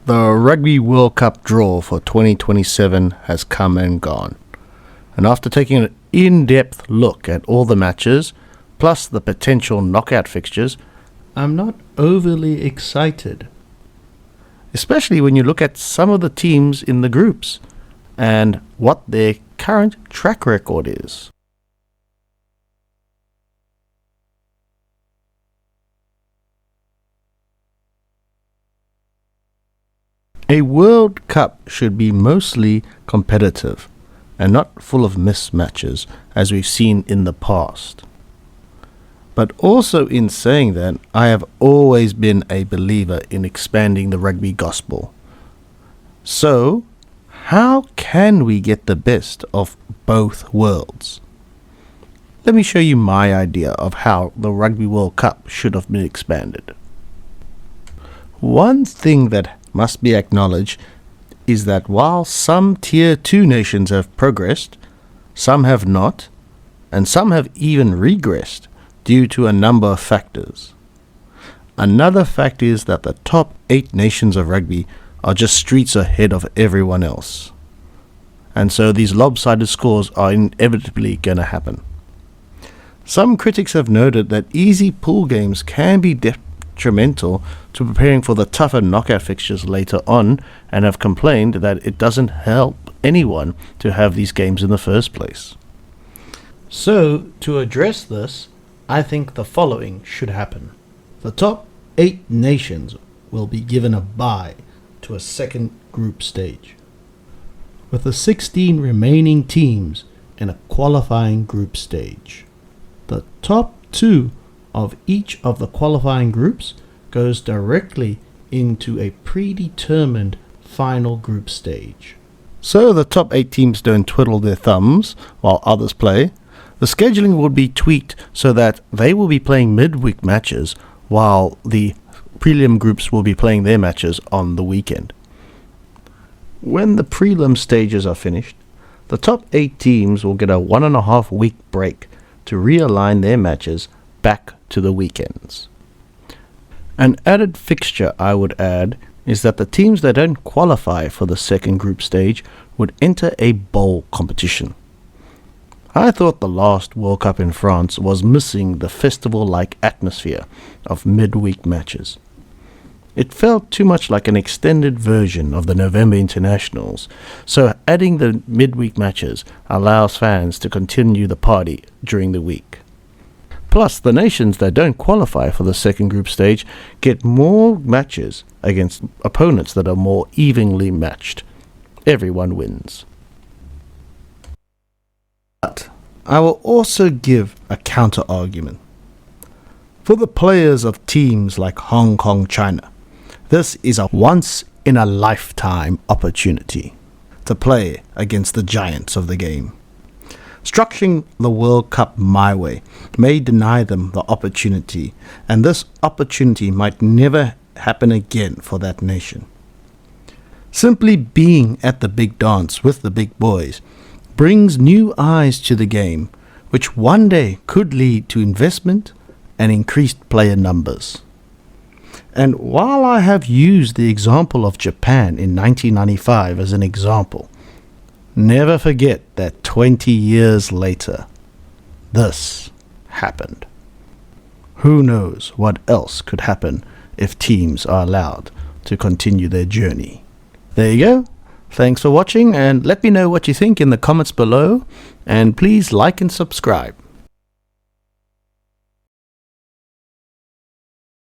The Rugby World Cup draw for 2027 has come and gone. And after taking an in-depth look at all the matches, plus the potential knockout fixtures, I'm not overly excited. Especially when you look at some of the teams in the groups and what their current track record is. A World Cup should be mostly competitive and not full of mismatches as we've seen in the past. But also in saying that, I have always been a believer in expanding the rugby gospel. So, how can we get the best of both worlds? Let me show you my idea of how the Rugby World Cup should have been expanded. One thing that must be acknowledged is that while some Tier 2 nations have progressed, some have not, and some have even regressed due to a number of factors. Another fact is that the top 8 nations of rugby are just streets ahead of everyone else. And so these lopsided scores are inevitably going to happen. Some critics have noted that easy pool games can be detrimental to preparing for the tougher knockout fixtures later on, and have complained that it doesn't help anyone to have these games in the first place. So, to address this, I think the following should happen. The top 8 nations will be given a bye to a second group stage, with the 16 remaining teams in a qualifying group stage. The top 2 of each of the qualifying groups goes directly into a predetermined final group stage. So the top 8 teams don't twiddle their thumbs while others play. The scheduling will be tweaked so that they will be playing midweek matches while the prelim groups will be playing their matches on the weekend. When the prelim stages are finished, the top 8 teams will get a 1.5 week break to realign their matches back to the weekends. An added fixture I would add is that the teams that don't qualify for the second group stage would enter a bowl competition. I thought the last World Cup in France was missing the festival-like atmosphere of midweek matches. It felt too much like an extended version of the November internationals, so adding the midweek matches allows fans to continue the party during the week. Plus, the nations that don't qualify for the second group stage get more matches against opponents that are more evenly matched. Everyone wins. But I will also give a counter-argument. For the players of teams like Hong Kong, China, this is a once-in-a-lifetime opportunity to play against the giants of the game. Structuring the World Cup my way may deny them the opportunity, and this opportunity might never happen again for that nation. Simply being at the big dance with the big boys brings new eyes to the game, which one day could lead to investment and increased player numbers. And while I have used the example of Japan in 1995 as an example, never forget that 20 years later, this happened. Who knows what else could happen if teams are allowed to continue their journey. There you go. Thanks for watching, and let me know what you think in the comments below, and please like and subscribe.